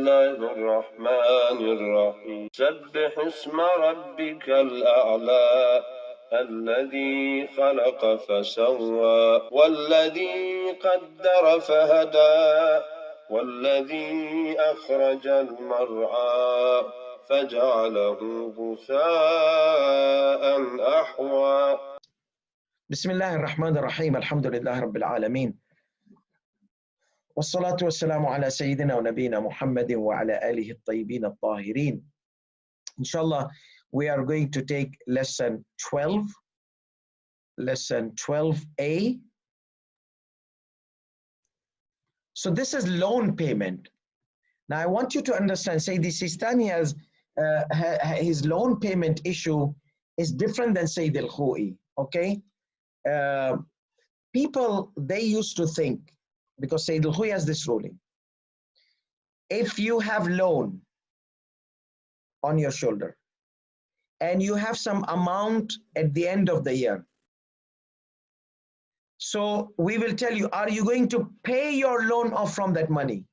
الله الرحمن الرحيم سبح اسم ربك الأعلى الذي خلق فسوى والذي قدر فهدى والذي أخرج المرعى فجعله غثاء أحوى. بسم الله الرحمن الرحيم الحمد لله رب العالمين والصلاة والسلام على سيدنا ونبينا محمد وعلى آله الطيبين الطاهرين. Inshallah, we are going to take lesson 12A. So this is loan payment. Now I want you to understand, Sayyid Sistani has his loan payment issue is different than Sayyid al-Khoi, okay? People, they used to think, because Sayyid al-Khoi has this ruling, if you have loan on your shoulder and you have some amount at the end of the year, so we will tell you, are you going to pay your loan off from that money?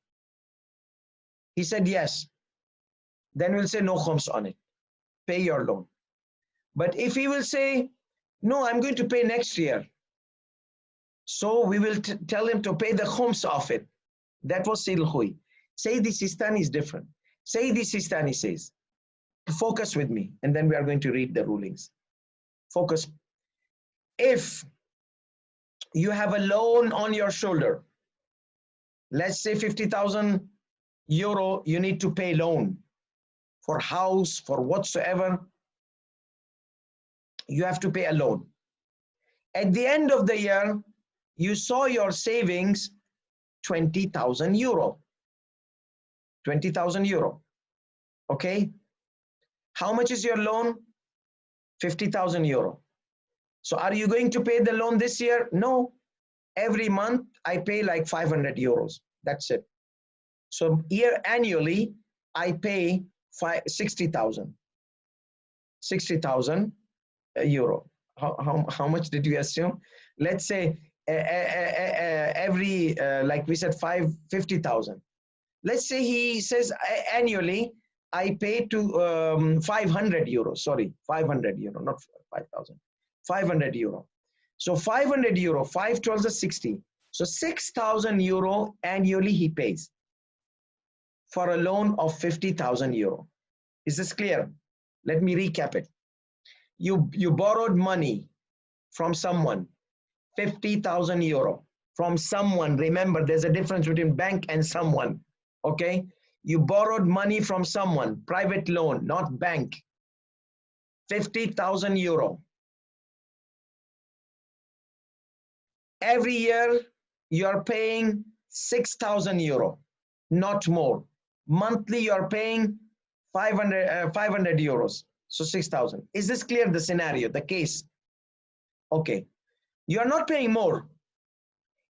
He said yes. Then we'll say no khums on it, pay your loan. But if he will say, no, I'm going to pay next year, so we will tell him to pay the khums off it. That was Sayyid al-Khoi. Sayyid Sistani is different. Sayyid Sistani says, focus with me, and then we are going to read the rulings. Focus. If you have a loan on your shoulder, let's say 50,000 euro, you need to pay loan for house, for whatsoever, you have to pay a loan. At the end of the year, you saw your savings 20,000 euro. 20,000 euro. Okay? How much is your loan? 50,000 euro. So are you going to pay the loan this year? No. Every month I pay like 500 euros. That's it. So annually I pay 60,000. 60,000 euro. How much did you assume? Let's say every like we said 50,000. Let's say he says annually I pay to 500 euros. Sorry, 500 euro, not 5,000. 500 euro. So 500 euro, 5 12 is 60. So 6,000 euro annually he pays for a loan of 50,000 euro. Is this clear? Let me recap it. You borrowed money from someone, 50,000 euro from someone. Remember, there's a difference between bank and someone. Okay? You borrowed money from someone, private loan, not bank. 50,000 euro. Every year you are paying 6,000 euro, not more. Monthly you are paying 500 euros. So 6,000. Is this clear, the scenario, the case? Okay. You are not paying more.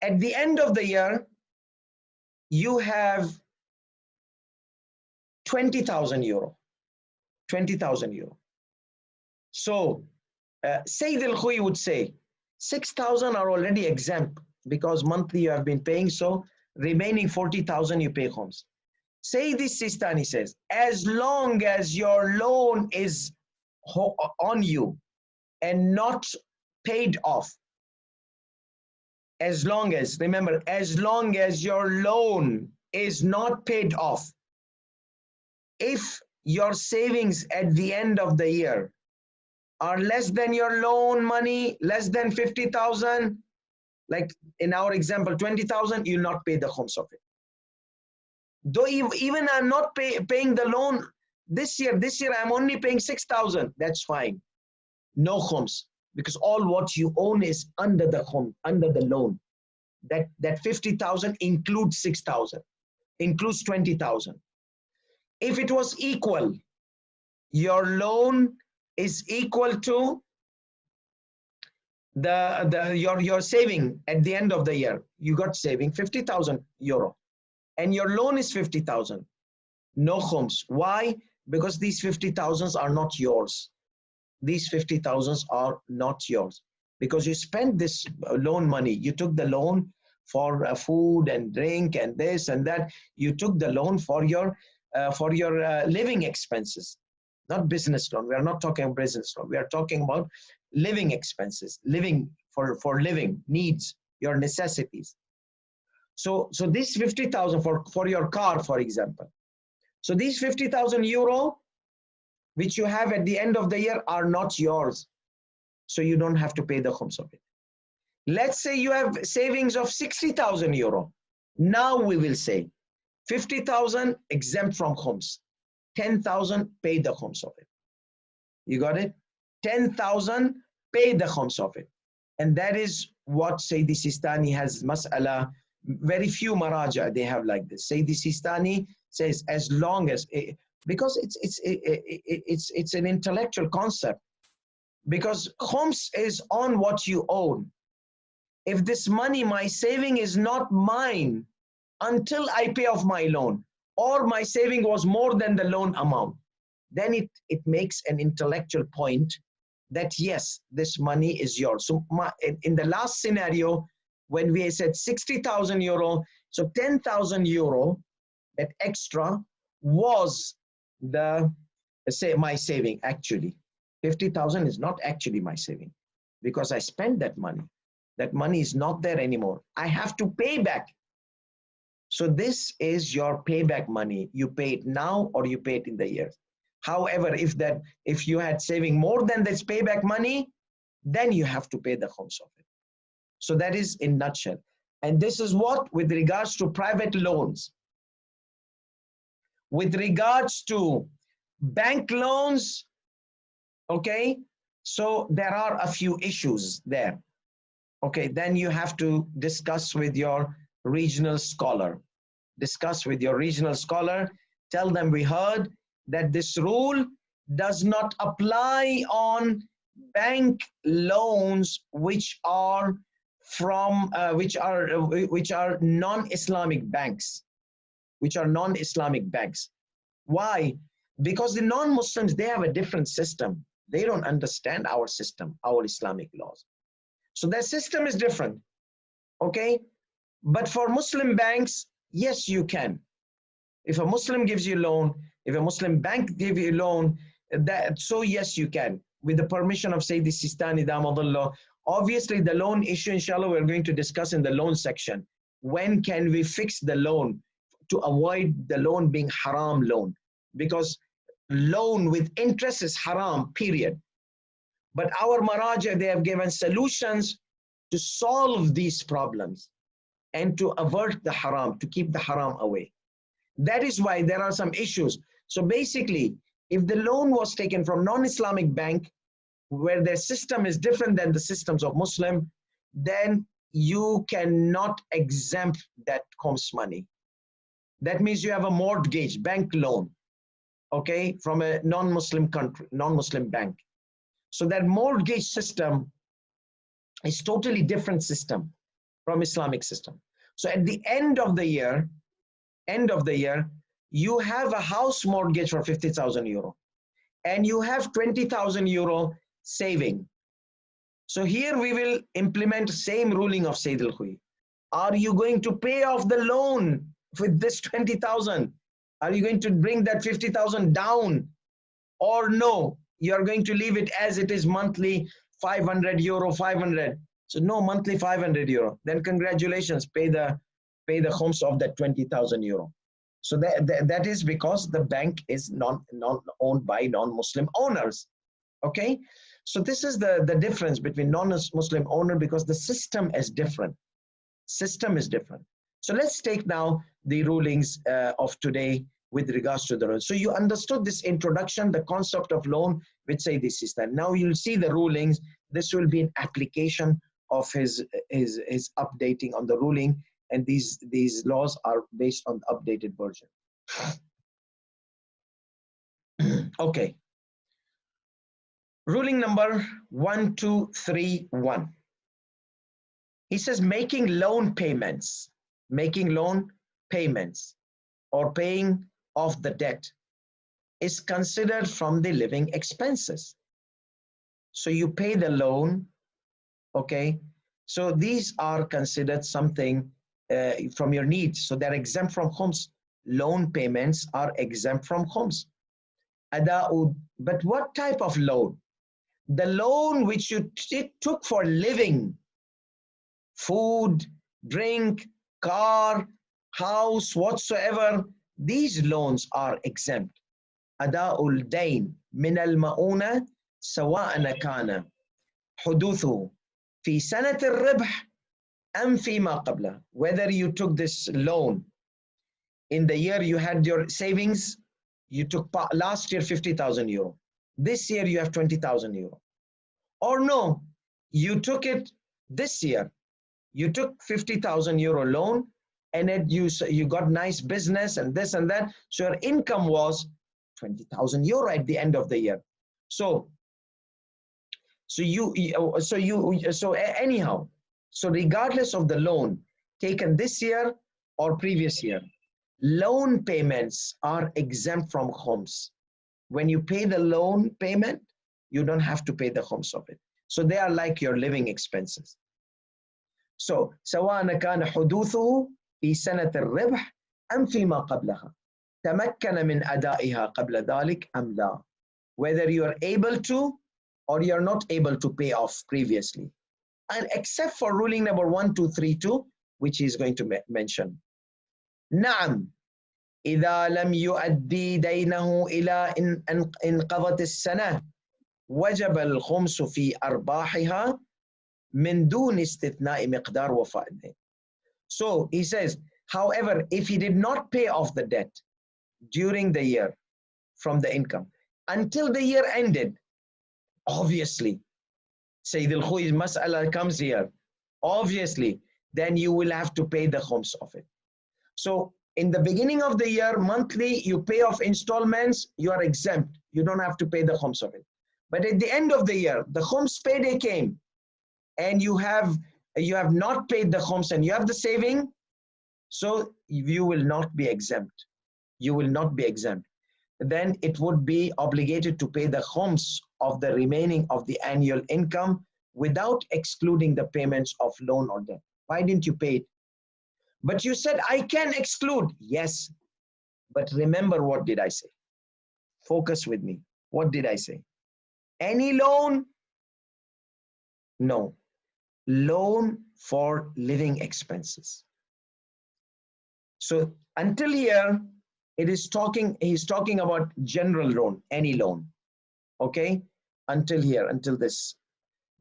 At the end of the year, you have 20,000 euro. 20,000 euro. So Sayyid al-Khoi would say, 6,000 are already exempt because monthly you have been paying, so remaining 40,000 you pay khums. Sayyid Sistani says, as long as your loan is on you and not paid off, as long as, remember, as long as your loan is not paid off, if your savings at the end of the year are less than your loan money, less than 50,000, like in our example, 20,000, you'll not pay the khums of it. Though even I'm not paying the loan this year I'm only paying 6,000, that's fine. No khums, because all what you own is under the khum, under the loan. That 50,000 includes 6,000, includes 20,000. If it was equal, your loan is equal to your saving at the end of the year. You got saving 50,000 euro and your loan is 50,000. No khums. Why? Because these 50,000s are not yours. These 50,000s are not yours because you spent this loan money. You took the loan for food and drink and this and that. You took the loan for your living expenses, not business loan. We are not talking about business loan. We are talking about living expenses, living for living needs, your necessities. So this 50,000 for your car, for example. So these 50,000 euro, which you have at the end of the year, are not yours. So you don't have to pay the khums of it. Let's say you have savings of 60,000 euro. Now we will say 50,000 exempt from khums, 10,000 pay the khums of it. You got it? 10,000 pay the khums of it. And that is what Sayyidi Sistani has mas'ala. Very few maraja they have like this. Sayyidi Sistani says as long as because it's an intellectual concept, because khums is on what you own. If this money, my saving, is not mine until I pay off my loan, or my saving was more than the loan amount, then it makes an intellectual point that yes, this money is yours. So in the last scenario, when we said 60,000 euro, so 10,000 euro, that extra was my saving. Actually 50,000 is not actually my saving, because I spent that money. That money is not there anymore. I have to pay back. So this is your payback money. You pay it now or you pay it in the years. However, if you had saving more than this payback money, then you have to pay the khums of it. So that is in nutshell. And this is what with regards to private loans. With regards to bank loans, okay, so there are a few issues there. Okay, then you have to discuss with your regional scholar. Discuss with your regional scholar. Tell them we heard that this rule does not apply on bank loans which are from which are non-Islamic banks, which are non-Islamic banks. Why? Because the non-Muslims, they have a different system. They don't understand our system, our Islamic laws. So their system is different, okay? But for Muslim banks, yes, you can. If a Muslim gives you a loan, if a Muslim bank gives you a loan, so yes, you can, with the permission of Sayyidi Sistani Damadullah. Obviously, the loan issue, inshallah, we're going to discuss in the loan section. When can we fix the loan to avoid the loan being haram loan? Because loan with interest is haram, period. But our maraja, they have given solutions to solve these problems and to avert the haram, to keep the haram away. That is why there are some issues. So basically, if the loan was taken from non-Islamic bank, where their system is different than the systems of Muslim, then you cannot exempt that khums money. That means you have a mortgage, bank loan, okay, from a non-Muslim country, non-Muslim bank. So that mortgage system is totally different system from Islamic system. So at the end of the year, you have a house mortgage for 50,000 euro and you have 20,000 euro saving. So here we will implement same ruling of Sayyid al-Khuy. Are you going to pay off the loan with this 20,000? Are you going to bring that 50,000 down, or no? You are going to leave it as it is, monthly 500 euro, 500. So no, monthly 500 euro. Then congratulations, pay the khums of that 20,000 euro. So that is because the bank is not owned by non-Muslim owners. Okay, so this is the difference between non-Muslim owner, because the system is different. System is different. So let's take now the rulings of today with regards to the loan. So you understood this introduction, the concept of loan, which say this is that. Now you'll see the rulings. This will be an application of his updating on the ruling, and these laws are based on the updated version. Okay. Ruling number 1231. He says making loan payments or paying off the debt is considered from the living expenses. So you pay the loan, okay? So these are considered something from your needs. So they're exempt from khums. Loan payments are exempt from khums. But what type of loan? The loan which you took for living, food, drink, car, house, whatsoever, these loans are exempt. أداء الدين من المؤونة سواء كان حدوثه في سنة الربح أم فيما قبله. Whether you took this loan in the year you had your savings, you took last year 50,000 euro. This year you have 20,000 euro. Or no, you took it this year. You took 50,000 euro loan and you got nice business and this and that. So your income was 20,000 euro at the end of the year. So anyhow, so regardless of the loan taken this year or previous year, loan payments are exempt from khums. When you pay the loan payment, you don't have to pay the khums of it. So they are like your living expenses. So سواء كان حدوثه في سنة الربح أم فيما قبلها تمكن من أدائها قبل ذلك أم لا. Whether you are able to or you are not able to pay off previously. And except for ruling number 1232, which he is going to mention. نعم إذا لم يؤدي دينه إلى انقضت السنة وجب الخمس في أرباحها من دون استثناء مقدار وفاء الدين. So he says, however, if he did not pay off the debt during the year from the income until the year ended, obviously, Sayyid al-Khui's mas'ala comes here, obviously, then you will have to pay the khums of it. So in the beginning of the year, monthly, you pay off installments, you are exempt. You don't have to pay the khums of it. But at the end of the year, the khums payday came, and you have not paid the khums and you have the saving, so you will not be exempt. You will not be exempt. Then it would be obligated to pay the khums of the remaining of the annual income without excluding the payments of loan or debt. Why didn't you pay it? But you said, I can exclude. Yes, but remember, what did I say? Focus with me. What did I say? Any loan? No. Loan for living expenses. So until here, he's talking about general loan, any loan. Okay? Until here, until this.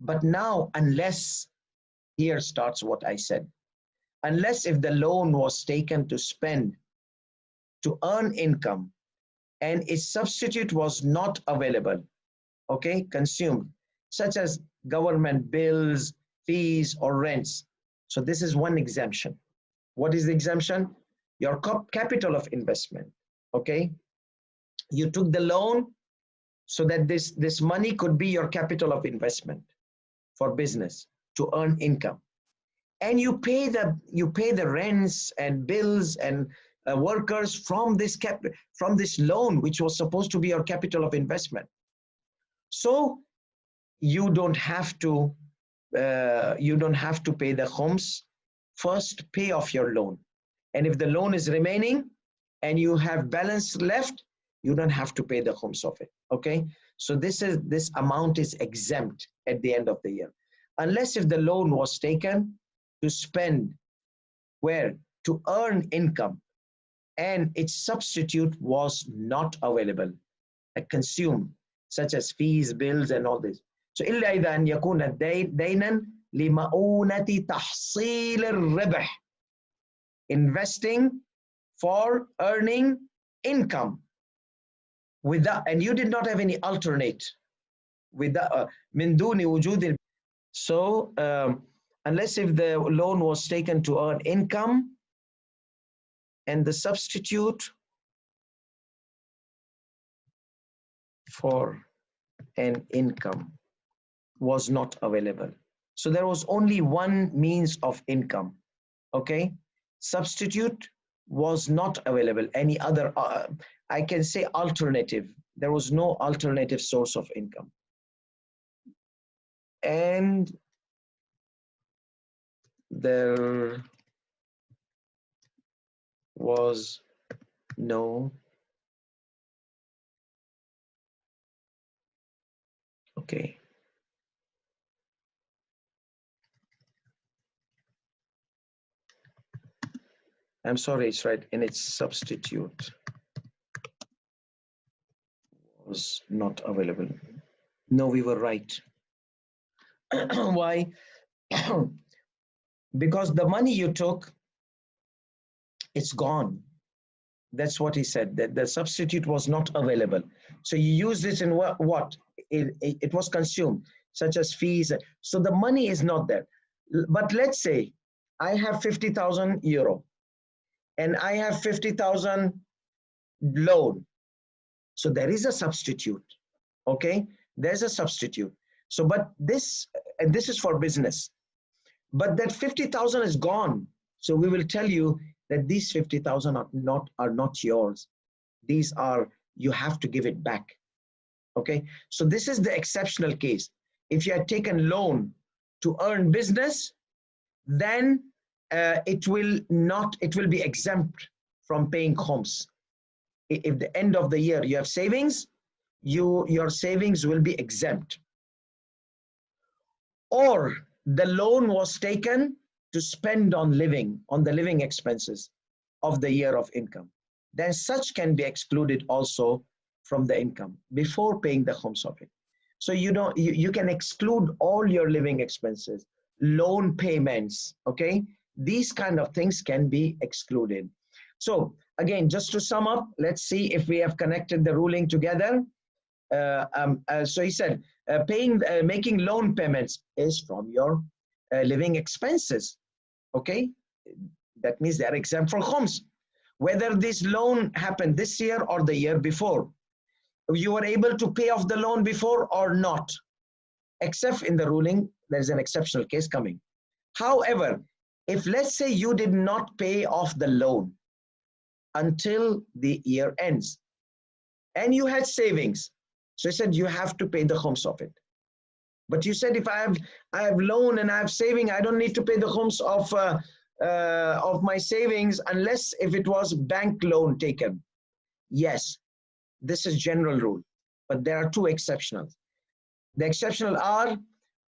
But now, unless, here starts what I said. Unless if the loan was taken to spend, to earn income, and its substitute was not available, okay, consumed, such as government bills, fees, or rents. So this is one exemption. What is the exemption? Your capital of investment, okay? You took the loan so that this money could be your capital of investment for business to earn income. And you pay the rents and bills and workers from this loan, which was supposed to be your capital of investment. So you don't have to pay the khums. First, pay off your loan, and if the loan is remaining and you have balance left, you don't have to pay the khums of it. Okay, so this amount is exempt at the end of the year, unless if the loan was taken to spend, where to earn income, and its substitute was not available, consumed, such as fees, bills, and all this. So إلا إذا أن يكون دينا لمؤونة تحصيل الربح, investing for earning income, without, and you did not have any alternate, without من دون وجود. So unless if the loan was taken to earn income and the substitute for an income was not available. So there was only one means of income, okay? Substitute was not available. Any other, I can say alternative. There was no alternative source of income. And there was no. Okay. I'm sorry, it's right. In its substitute was not available. No, we were right. Why? Because the money you took, it's gone. That's what he said, that the substitute was not available. So you used it in what? It was consumed, such as fees. So the money is not there. But let's say I have 50,000 euro and I have 50,000 loan. So there is a substitute. Okay, there's a substitute. So, but this, and this is for business, but that 50,000 is gone. So we will tell you that these 50,000 are not yours. These are, you have to give it back. Okay, so this is the exceptional case. If you had taken loan to earn business, then it will be exempt from paying khums. If the end of the year you have savings, your savings will be exempt. Or the loan was taken to spend on the living expenses of the year of income, then such can be excluded also from the income before paying the khums of it. So you can exclude all your living expenses, loan payments, okay? These kind of things can be excluded. So again, just to sum up, let's see if we have connected the ruling together. So he said, making loan payments is from your living expenses, okay? That means they are exempt from khums. Whether this loan happened this year or the year before, you were able to pay off the loan before or not, except in the ruling, there's an exceptional case coming. However, if let's say you did not pay off the loan until the year ends and you had savings, so he said you have to pay the khums of it. But you said if I have loan and I have saving, I don't need to pay the khums of my savings unless if it was bank loan taken. Yes, this is general rule, but there are two exceptionals. The exceptional are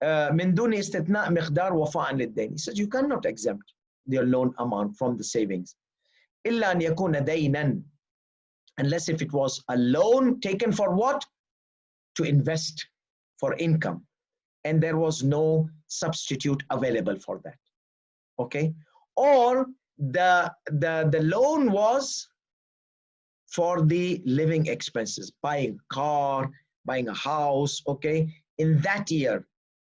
من دون استثناء مقدار وفاء للدين. He says you cannot exempt your loan amount from the savings. إلا أن يكون دينا, unless if it was a loan taken for what? To invest for income, and there was no substitute available for that. Okay, or the loan was for the living expenses, buying a car, buying a house, okay, in that year.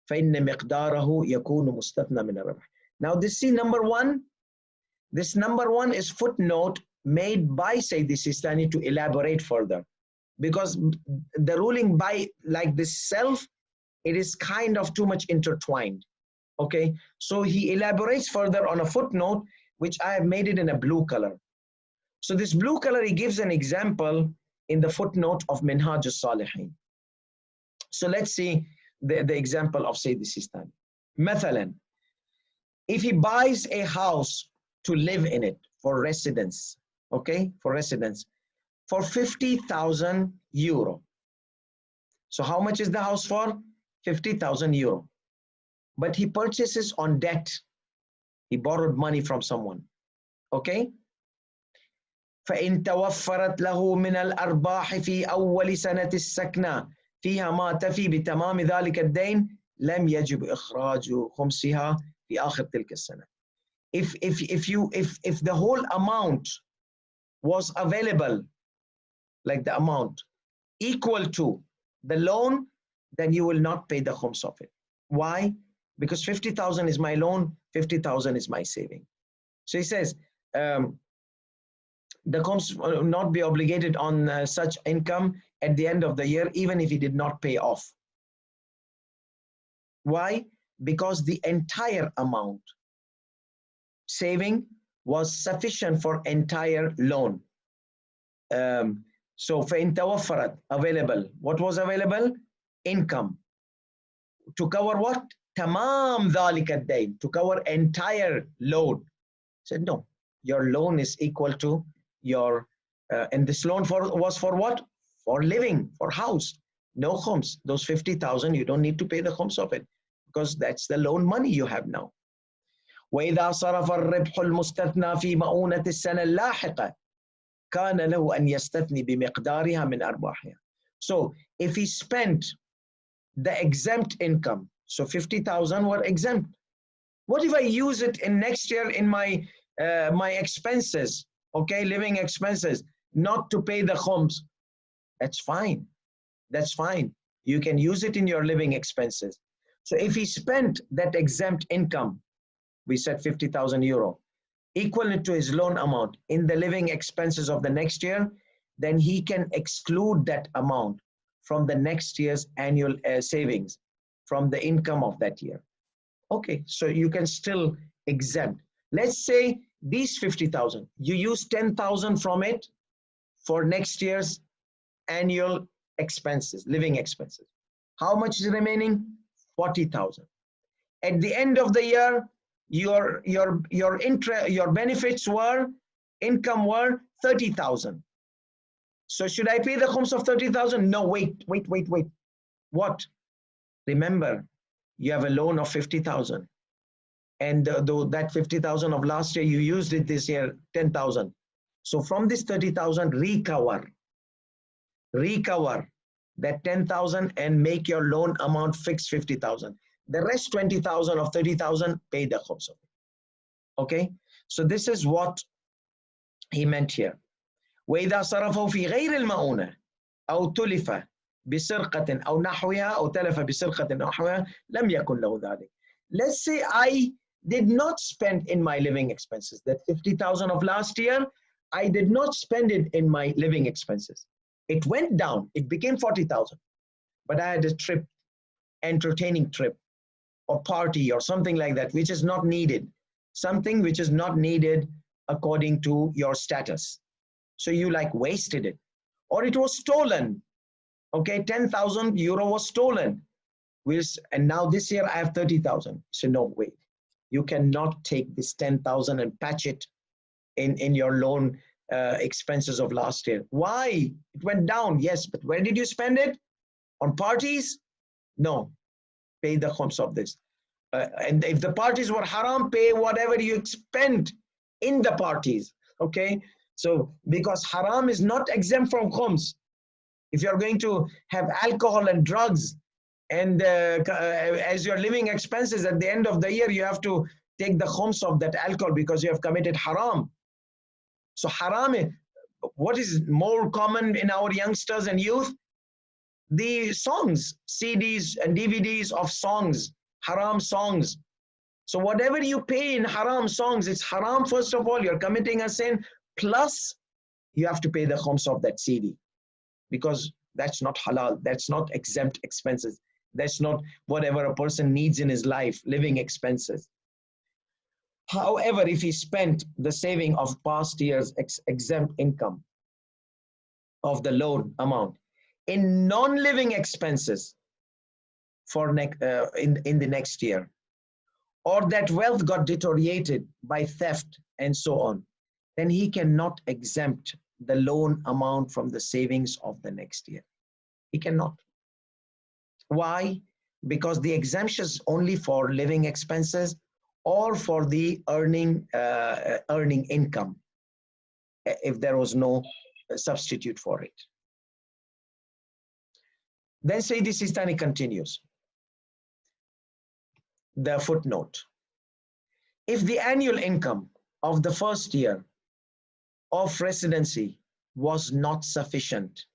فإن مقداره يكون مستثنى من الربح. Now this see number one, this number one is footnote made by Sayyid Sistani to elaborate further, because the ruling by like this self, it is kind of too much intertwined. Okay, so he elaborates further on a footnote, which I have made it in a blue color. So this blue color, he gives an example in the footnote of Minhaj al-Salihin. So let's see the example of Sayyid Sistani. مثلا, if he buys a house to live in it for residence, okay, for residence, for 50,000 euro. So how much is the house for? 50,000 euro. But he purchases on debt. He borrowed money from someone. Okay? فإن توفرت له من الأرباح في أول سنة السكنة فيها ما تفي بتمام ذلك الدين لم يجب إخراج خمسها في آخر تلك السنة. If the whole amount was available, like the amount equal to the loan, then you will not pay the khums of it. Why? Because 50,000 is my loan, 50,000 is my saving. So he says, the khums will not be obligated on such income at the end of the year, even if he did not pay off. Why? Because the entire amount saving was sufficient for entire loan. So فإن توفرت, available. What was available? Income. To cover what? تمام ذلك الدين. To cover entire loan. Said no, your loan is equal to your, and this loan was for what? For living, for house. No khums. Those 50,000, you don't need to pay the khums of it because that's the loan money you have now. وإذا صرف الربح المستثنى في مؤونة السنة اللاحقة كان له أن يستثني بمقدارها من أرباحها. So if he spent the exempt income, so 50,000 were exempt. What if I use it in next year in my my expenses, okay, living expenses, not to pay the khums? That's fine. That's fine. You can use it in your living expenses. So if he spent that exempt income, we said 50,000 euro, equivalent to his loan amount in the living expenses of the next year, then he can exclude that amount from the next year's annual savings from the income of that year. Okay, so you can still exempt. Let's say these 50,000, you use 10,000 from it for next year's annual expenses, living expenses. How much is remaining? 40,000. At the end of the year, your benefits were, income were 30,000. So should I pay the khums of 30,000? No, wait. What? Remember, you have a loan of 50,000. And though that 50,000 of last year, you used it this year, 10,000. So from this 30,000, recover that 10,000 and make your loan amount fixed 50,000. The rest 20,000 of 30,000, pay the khums. Okay, so this is what he meant here. وإذا صرفه في غير المؤونة أو تلف بسرقة أو نحوها أو تلف بسرقة أو نحوها لم يكن له ذلك. Let's say I did not spend in my living expenses. That 50,000 of last year, I did not spend it in my living expenses. It went down. It became 40,000. But I had a trip, entertaining trip, or party, or something like that, which is not needed. Something which is not needed according to your status. So you like wasted it. Or it was stolen. Okay, 10,000 euro was stolen. And now this year I have 30,000. So no, wait. You cannot take this 10,000 and patch it in your loan expenses of last year. Why? It went down, yes, but where did you spend it? On parties? No. Pay the khums of this. And if the parties were haram, pay whatever you spent in the parties. Okay? So, because haram is not exempt from khums. If you're going to have alcohol and drugs, and as your living expenses at the end of the year, you have to take the khums of that alcohol because you have committed haram. So haram, what is more common in our youngsters and youth? The songs, CDs and DVDs of songs, haram songs. So whatever you pay in haram songs, it's haram. First of all, you're committing a sin, plus you have to pay the khums of that CD, because that's not halal, that's not exempt expenses. That's not whatever a person needs in his life, living expenses. However, if he spent the saving of past year's exempt income of the loan amount in non-living expenses for in the next year, or that wealth got deteriorated by theft and so on, then he cannot exempt the loan amount from the savings of the next year. He cannot. Why? Because the exemption is only for living expenses or for the earning income, if there was no substitute for it. Then Sayyidi Sistani continues. The footnote. If the annual income of the first year of residency was not sufficient,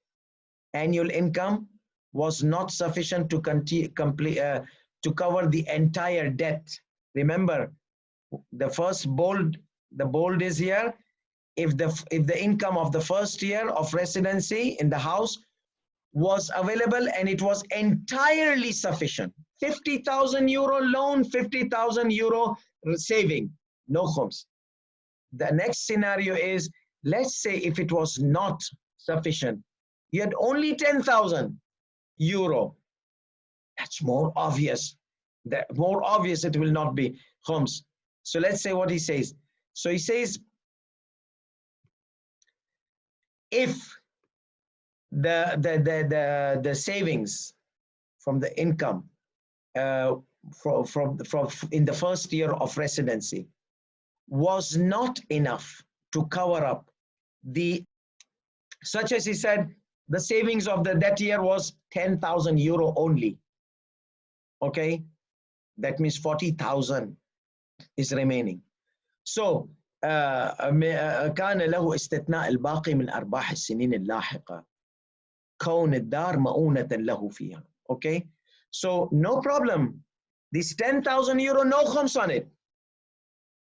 annual income was not sufficient to cover the entire debt. Remember, the first bold, the bold is here. If the income of the first year of residency in the house was available and it was entirely sufficient, 50,000 euro loan, 50,000 euro saving, no khums. The next scenario is, let's say if it was not sufficient, you had only 10,000 euro. That's more obvious. More obvious it will not be khums. So let's say what he says. So he says, if the savings from the income from in the first year of residency was not enough to cover up the, such as he said, the savings of that year was 10,000 euro only. Okay, that means 40,000 is remaining. So كان له استثناء الباقي من أرباح السنين اللاحقة كون الدار مؤونة له فيها. Okay, so no problem. This 10,000 euro, no khums on it.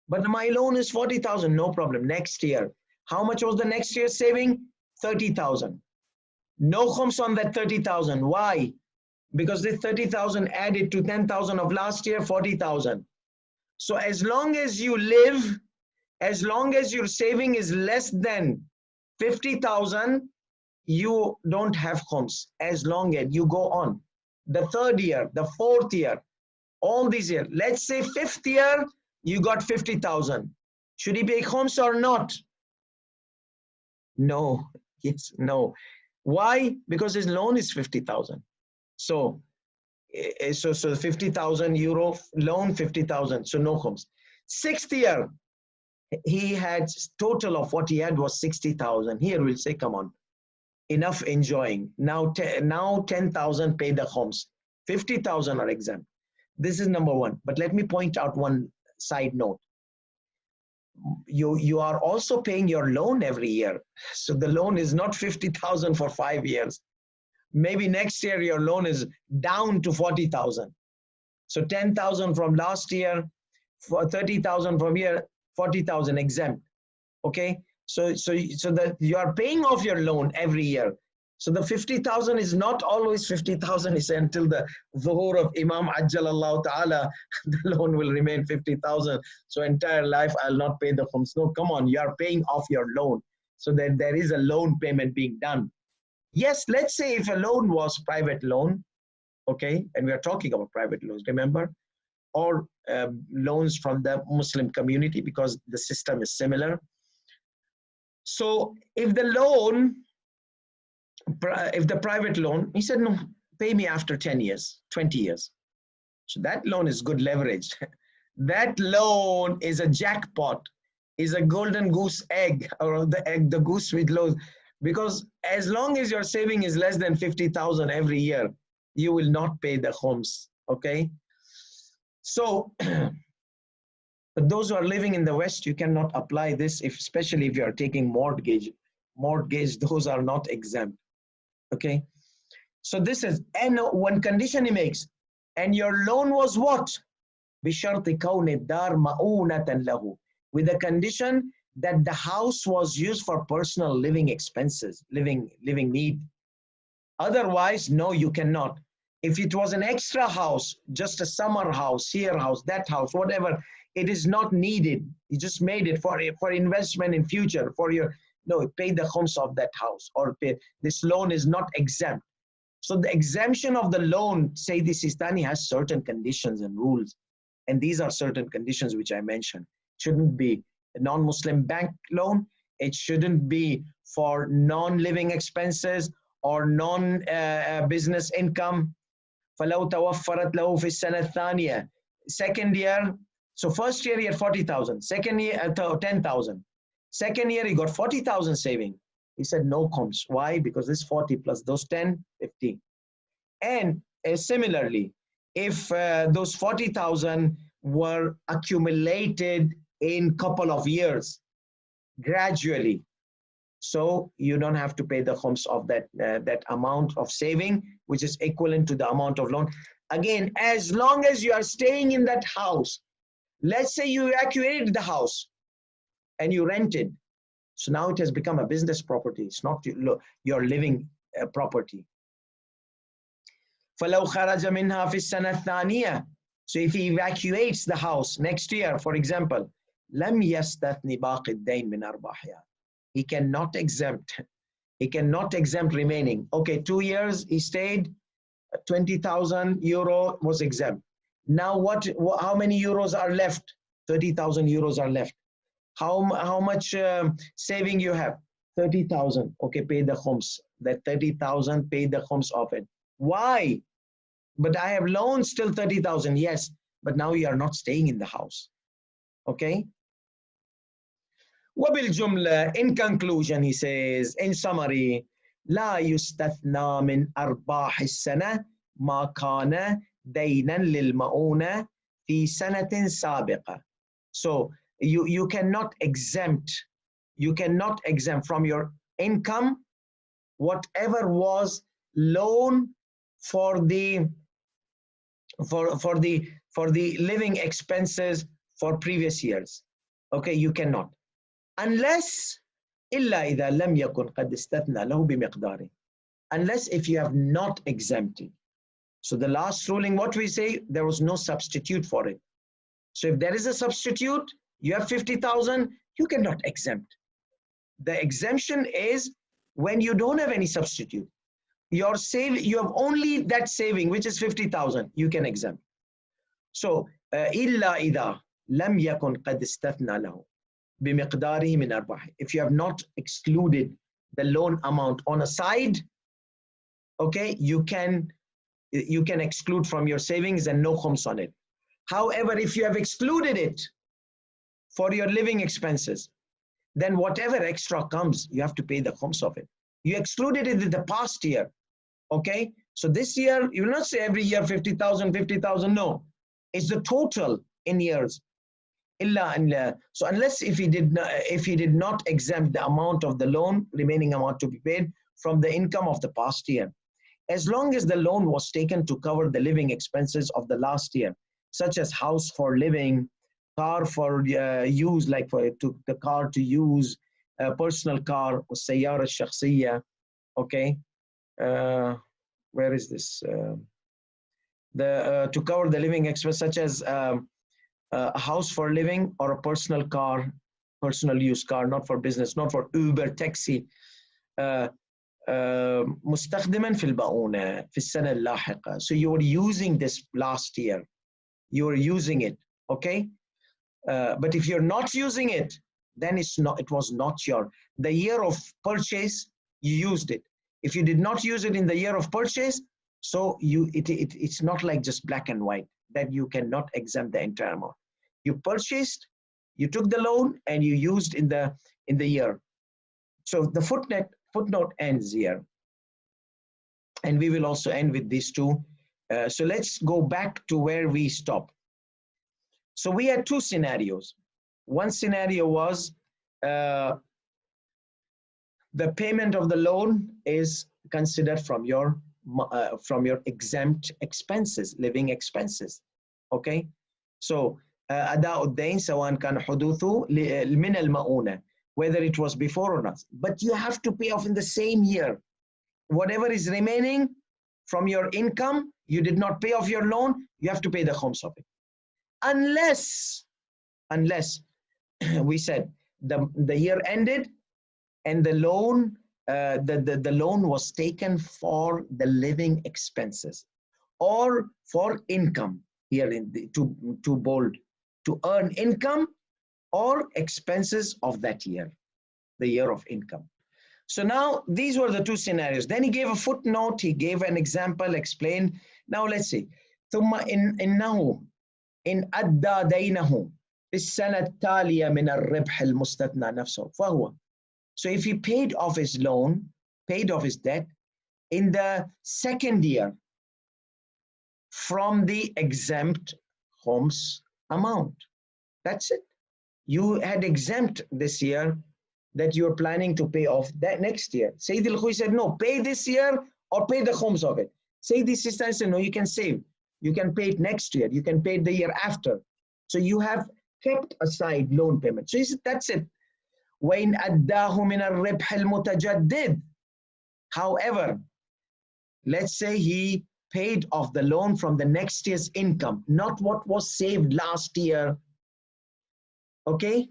But my loan is 40,000, no problem. Next year, how much was the next year saving? 30,000. No khums on that 30,000. Why? Because this 30,000 added to 10,000 of last year, 40,000. So as long as you live, as long as your saving is less than 50,000, you don't have khums. As long as you go on. The third year, the fourth year, all these years. Let's say fifth year, you got 50,000. Should he pay khums or not? No. Yes, no. Why? Because his loan is 50,000. So 50,000 euro loan, 50,000. So no khums. Sixth year, he had total of what he had was 60,000. Here we'll say, come on, enough enjoying. Now 10,000 pay the khums. 50,000 are exempt. This is number one. But let me point out one side note. You are also paying your loan every year. So the loan is not 50,000 for 5 years. Maybe next year your loan is down to 40,000. So 10,000 from last year, for 30,000 from here, 40,000 exempt. Okay, so that you are paying off your loan every year. So the 50,000 is not always 50,000 is until the zuhur of Imam Ajjalallahu Ta'ala, the loan will remain 50,000. So entire life I'll not pay the khums. No, come on, you are paying off your loan. So that there is a loan payment being done. Yes, let's say if a loan was private loan, okay, and we are talking about private loans, remember, or loans from the Muslim community because the system is similar. So if the loan, if the private loan, he said, no, pay me after 10 years, 20 years. So that loan is good leverage. That loan is a jackpot, is a golden goose egg, or the egg, the goose with loaves. Because as long as your saving is less than 50,000 every year, you will not pay the khums, okay? So, but those who are living in the West, you cannot apply this, especially if you are taking mortgage. Mortgage, those are not exempt, okay? So this is, and one condition he makes, and your loan was what? بِشَرْطِ كَوْنِ الدَّارِ مَؤُونَةً لَهُ, with the condition that the house was used for personal living expenses, living need. Otherwise, no, you cannot. If it was an extra house, just a summer house, here house, that house, whatever, it is not needed. You just made it for investment in future, for your, no, pay the khums of that house, or pay, this loan is not exempt. So the exemption of the loan, say the Sistani, has certain conditions and rules. And these are certain conditions which I mentioned. It shouldn't be a non-Muslim bank loan. It shouldn't be for non-living expenses or non-business income. فَلَوْ تَوَفَّرَتْ لَهُ فِي السَّنَةِ الثَّانِيَةِ. Second year, so first year he had 40,000. Second year, 10,000. Second year he got 40,000 saving. He said no khums. Why? Because this 40 plus those 10, 50. And similarly, if those 40,000 were accumulated in couple of years, gradually, so you don't have to pay the khums of that amount of saving, which is equivalent to the amount of loan. Again, as long as you are staying in that house, let's say you evacuated the house and you rented. So now it has become a business property. It's not your living property. فَلَوْ خَرَجَ مِنْهَا فِي السَّنَةِ الثَّانِيَةِ. So if he evacuates the house next year, for example, لَمْ يَسْتَثْنِ بَاقِ الدَّيْنِ مِنْ أَرْبَاحِهَا. He cannot exempt. He cannot exempt remaining. Okay, 2 years he stayed, 20,000 euro was exempt. Now how many euros are left? 30,000 euros are left. How much saving you have? 30,000. Okay, pay the khums. That 30,000, pay the khums of it. Why? But I have loans still 30,000. Yes, but now you are not staying in the house. Okay. وبالجملة, in conclusion, he says, in summary, لا يستثنى من أرباح السنة ما كان دينا للمؤونة في سنة سابقة. So you cannot exempt from your income whatever was loan for the living expenses for previous years. Okay, you cannot, unless إلا إذا لم يكن قد استثنى له بمقداره, unless if you have not exempted. So the last ruling, what we say, there was no substitute for it. So if there is a substitute, you have 50,000, you cannot exempt. The exemption is when you don't have any substitute. You have only that saving, which is 50,000, you can exempt. So إلا إذا لم يكن قد استثنى له بمقداره من أرباحه. If you have not excluded the loan amount on a side, okay, you can exclude from your savings and no khums on it. However, if you have excluded it for your living expenses, then whatever extra comes, you have to pay the khums of it. You excluded it in the past year, okay? So this year, you will not say every year 50,000, 50,000, no. It's the total in years. So unless if he did not exempt the amount of the loan, remaining amount to be paid from the income of the past year, as long as the loan was taken to cover the living expenses of the last year, such as house for living, car for use, like the car to use, personal car, السيارة الشخصية, okay. Where is this? To cover the living expenses, such as a house for living or a personal car, personal use car, not for business, not for Uber, taxi. مستخدما في المؤونة في السنة اللاحقة. So you were using this last year. You were using it, okay? But if you're not using it, then it was not the year of purchase, you used it. If you did not use it in the year of purchase, so it's not like just black and white, that you cannot exempt the entire amount. You purchased, you took the loan, and you used in the year. So the footnote ends here. And we will also end with these two. So let's go back to where we stopped. So we had two scenarios. One scenario was the payment of the loan is considered from your exempt expenses, living expenses. Okay, so أداء الدين سواء كان حدوثه من المؤونة, whether it was before or not. But you have to pay off in the same year. Whatever is remaining from your income, you did not pay off your loan, you have to pay the khums of it. Unless we said the year ended and the loan the loan was taken for the living expenses or for income, here in the to bold, to earn income or expenses of that year, the year of income. So now these were the two scenarios. Then he gave a footnote, he gave an example, explained. Now let's see. ثم إنه إن أدى دينه في السنة التالية من الربح المستثنى نفسه فهو. So if he paid off his loan, paid off his debt in the second year from the exempt khums amount. That's it. You had exempt this year that you're planning to pay off that next year. Sayyid al-Khuy said, no, pay this year or pay the khums of it. Sayyid al-Sistani said, no, you can save. You can pay it next year. You can pay it the year after. So you have kept aside loan payment. So he said, that's it. وَإِنْ أَدَّاهُ مِنَ الرِّبْحِ الْمُتَجَدِّدِ. However, let's say he paid off the loan from the next year's income, not what was saved last year. Okay?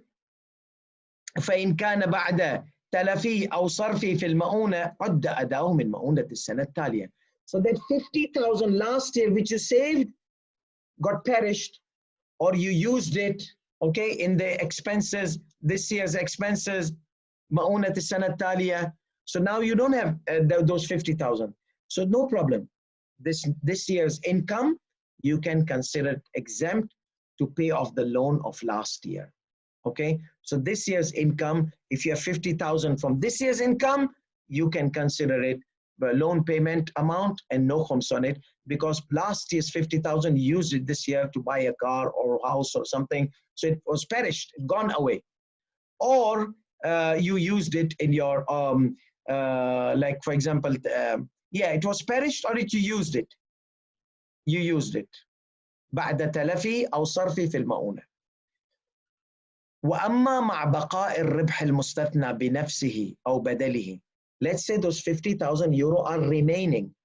فإن كان بعد تلفي أو صرفي في المؤونة عد أداؤه من مؤونة السنة التالية. So that 50,000 last year which you saved got perished, or you used it, okay, in the expenses, this year's expenses, مؤونة السنة التالية. So now you don't have those 50,000. So no problem. This year's income, you can consider it exempt to pay off the loan of last year. Okay, so this year's income, if you have 50,000 from this year's income, you can consider it the loan payment amount and no khums on it, because last year's 50,000 you used it this year to buy a car or a house or something, so it was perished, gone away. Or you used it in your like for example, yeah, it was perished, or you used it. You used it. بعد تلفي أو صرفي في المؤونة. وأما مع بقاء الربح المستثنى بنفسه أو بدله. Let's say those 50,000 euro are remaining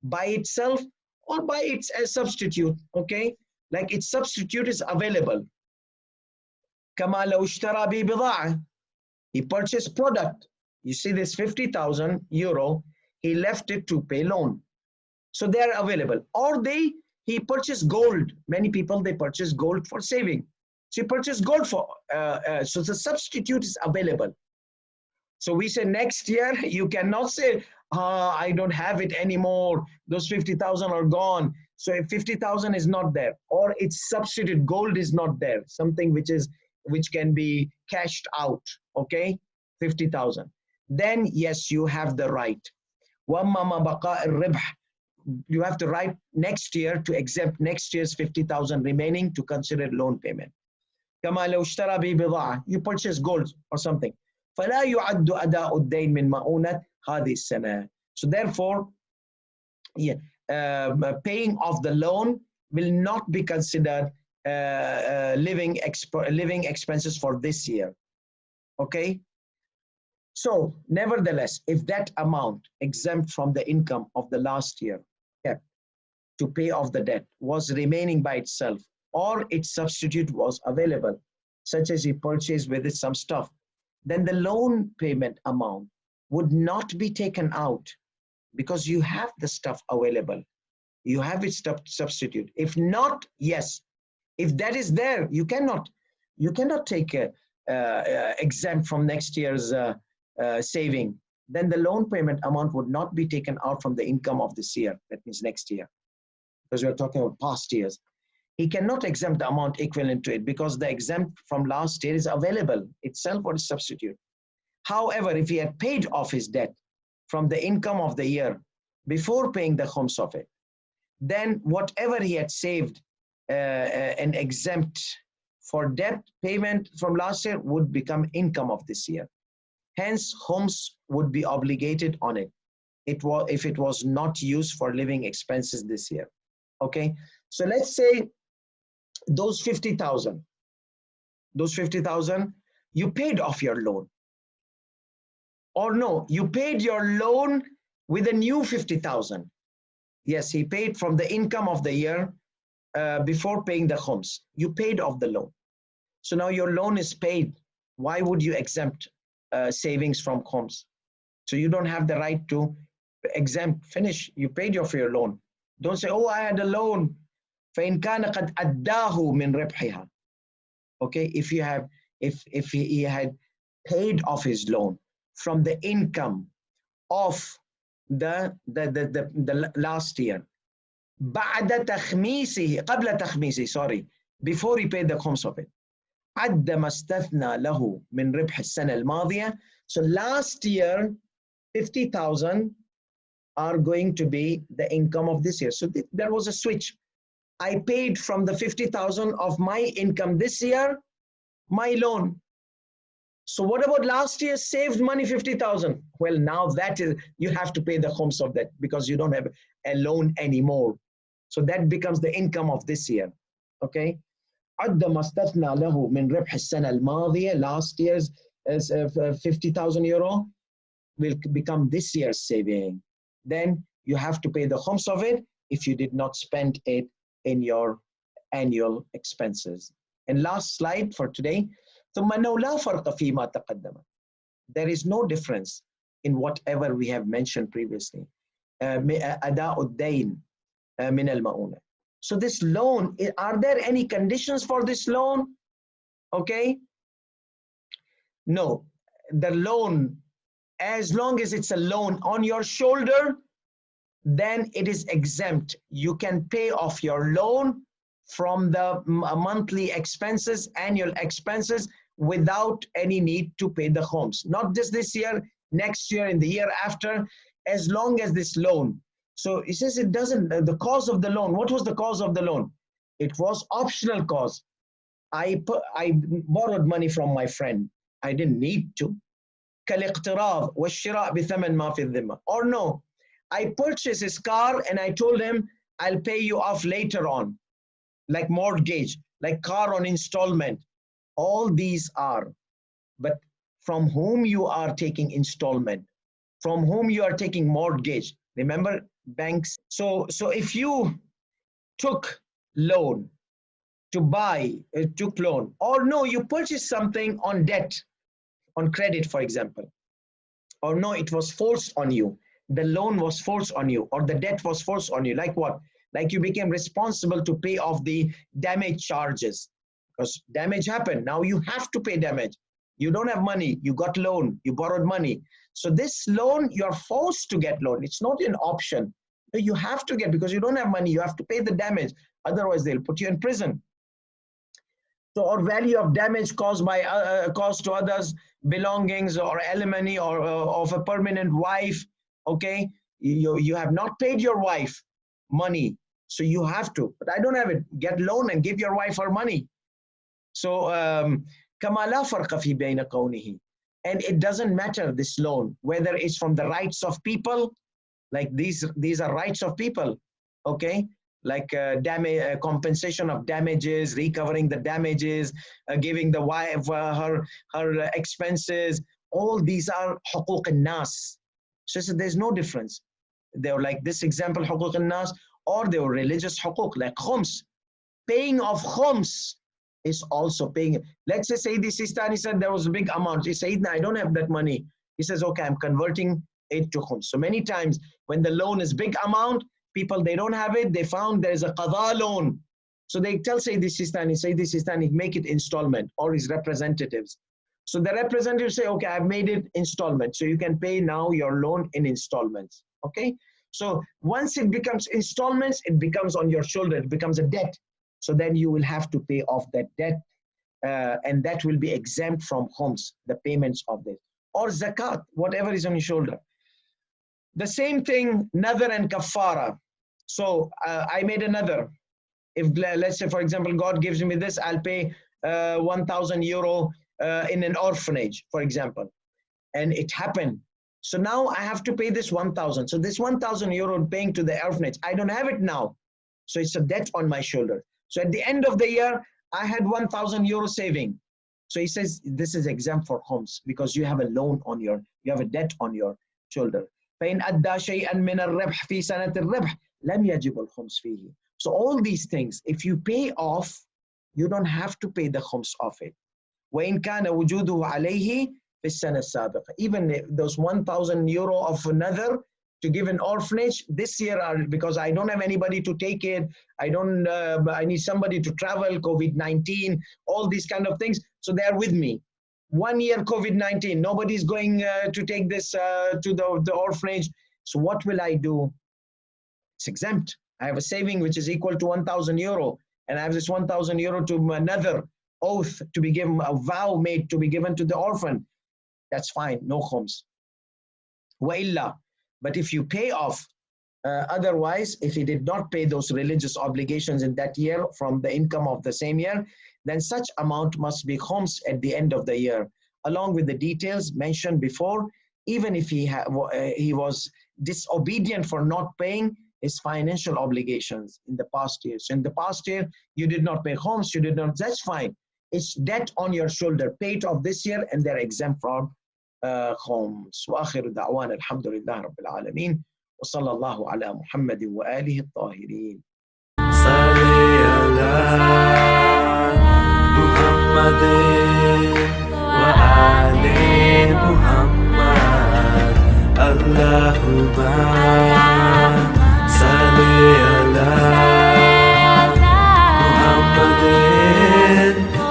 by itself or by its substitute. Okay, like its substitute is available. كما لو اشترى به بضاعة. He purchased product. You see this 50,000 euro, he left it to pay loan. So they are available. Or he purchased gold. Many people, they purchase gold for saving. So he purchased gold for, so the substitute is available. So we say next year, you cannot say, I don't have it anymore. Those 50,000 are gone. So if 50,000 is not there, or its substitute gold is not there, something which can be cashed out, okay, 50,000. Then yes, you have the right. وَأَمَّا مَا بَقَاءِ الرِّبْحِ. You have to write next year to exempt next year's 50,000 remaining to consider loan payment. كما لو اشترى به بضاعة. You purchase gold or something. فلا يعد أداء الدين من مؤونة هذه السنة. So therefore, yeah, paying off the loan will not be considered living expenses for this year. Okay. So nevertheless, if that amount exempt from the income of the last year kept to pay off the debt was remaining by itself, or its substitute was available, such as he purchased with it some stuff, then the loan payment amount would not be taken out, because you have the stuff available. You have its substitute. If not, yes. If that is there, you cannot take exempt from next year's saving. Then the loan payment amount would not be taken out from the income of this year. That means next year, because we are talking about past years. He cannot exempt the amount equivalent to it, because the exempt from last year is available itself or its substitute. However, if he had paid off his debt from the income of the year before paying the khums of it, then whatever he had saved and exempt for debt payment from last year would become income of this year. Hence, khums would be obligated on it. If it was not used for living expenses this year. Okay, so let's say those 50,000, you paid off your loan. Or no, you paid your loan with a new 50,000. Yes, he paid from the income of the year before paying the khums. You paid off the loan. So now your loan is paid. Why would you exempt savings from khums? So you don't have the right to exempt. Finish. You paid off your loan. Don't say, oh, I had a loan. فإن كان قد أداه من ربحها. Okay, if he had paid off his loan from the income of the last year. بعد تخميسه قبل تخميسه, sorry, before he paid the khums of it. عد ما استثنى له من ربح السنة الماضية. So last year 50,000 are going to be the income of this year. So there was a switch. I paid from the 50,000 of my income this year, my loan. So what about last year saved money, 50,000? Well, now that is, you have to pay the khums of that, because you don't have a loan anymore. So that becomes the income of this year. Okay. عد ما استثنى له من ربح السنة الماضية, last year's 50,000 euro will become this year's saving. Then you have to pay the khums of it if you did not spend it in your annual expenses. And last slide for today. ثم أنه لا فرق فيما تقدم. There is no difference in whatever we have mentioned previously. أداء الدين من المؤونة. So this loan, are there any conditions for this loan? Okay. No, the loan, as long as it's a loan on your shoulder, then it is exempt. You can pay off your loan from the monthly expenses, annual expenses, without any need to pay the khums. Not just this year, next year, in the year after, as long as this loan. So he says it doesn't, the cause of the loan, what was the cause of the loan? It was optional cause. I borrowed money from my friend. I didn't need to. كالاقتراض والشراء بثمن ما في الذمة. Or no, I purchased his car and I told him I'll pay you off later on, like mortgage, like car on installment. All these are, but from whom you are taking installment, from whom you are taking mortgage. Remember banks. So if you took loan to buy, took loan, or no, you purchased something on debt, on credit, for example, or no, it was forced on you. The loan was forced on you, or the debt was forced on you. Like what? Like you became responsible to pay off the damage charges, because damage happened. Now you have to pay damage. You don't have money. You got loan. You borrowed money. So this loan, you're forced to get loan. It's not an option. You have to get, because you don't have money. You have to pay the damage. Otherwise, they'll put you in prison. So, or value of damage caused by caused to others' belongings, or alimony, or of a permanent wife. Okay, you have not paid your wife money, so you have to. But I don't have it. Get loan and give your wife her money. So, كما لا فرق في بين كونه. And it doesn't matter, this loan, whether it's from the rights of people, like these are rights of people, okay, like damage, compensation of damages, recovering the damages, giving the wife her expenses. All these are حقوق الناس. So there's no difference. They were like this example, حقوق الناس, or they were religious حقوق, like khums. Paying of khums is also paying. Let's say Sayyidi Sistani said there was a big amount. He said, I don't have that money. He says, okay, I'm converting it to khums. So many times when the loan is big amount, people, they don't have it. They found there's a qada loan. So they tell Sayyidi Sistani, make it installment, or his representatives. So the representatives say, okay, I've made it installment. So you can pay now your loan in installments. Okay. So once it becomes installments, it becomes on your shoulder. It becomes a debt. So then you will have to pay off that debt, and that will be exempt from khums, the payments of this, or zakat, whatever is on your shoulder. The same thing, nadhr and kafara. So I made a nadhr. If, let's say, for example, God gives me this, I'll pay 1,000 euro in an orphanage, for example, and it happened. So now I have to pay this 1,000. So this 1,000 euro paying to the orphanage, I don't have it now. So it's a debt on my shoulder. So at the end of the year, I had 1,000 euro saving. So he says, this is exempt for khums, because you have a loan on you have a debt on your shoulder. فَإِنْ أَدَّى شَيْئًا مِنَ الرَّبْحِ فِي سَنَةِ الرَّبْحِ لَمْ يَجِبُ الْخُمْسِ فِيهِ. So all these things, if you pay off, you don't have to pay the khums of it. وَإِنْ كَانَ وُجُودُهُ عَلَيْهِ فِي السَّنَةِ السَّابِقَةِ. Even those 1,000 euro of nadhr to give an orphanage this year, because I don't have anybody to take it. I need somebody to travel, COVID-19, all these kind of things. So they are with me. 1 year COVID-19, nobody's going to take this to the orphanage. So what will I do? It's exempt. I have a saving which is equal to 1,000 euro. And I have this 1,000 euro to another oath to be given, a vow made to be given to the orphan. That's fine, no khums. وَإِلَّا. But if you pay off, otherwise, if he did not pay those religious obligations in that year from the income of the same year, then such amount must be khums at the end of the year, along with the details mentioned before. Even if he was disobedient for not paying his financial obligations in the past year. So in the past year, you did not pay khums, you did not, that's fine. It's debt on your shoulder, pay it off this year, and they're exempt from خمس. وآخر دعوانا الحمد لله رب العالمين وصلى الله على محمد وآله الطاهرين. صلي على محمد وآل محمد اللهم صل على محمد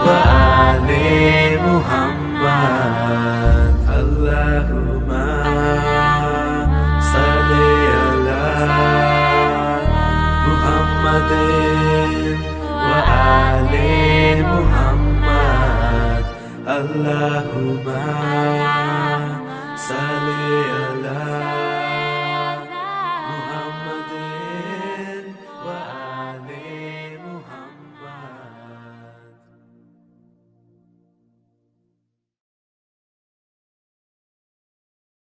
وآل محمد اللهم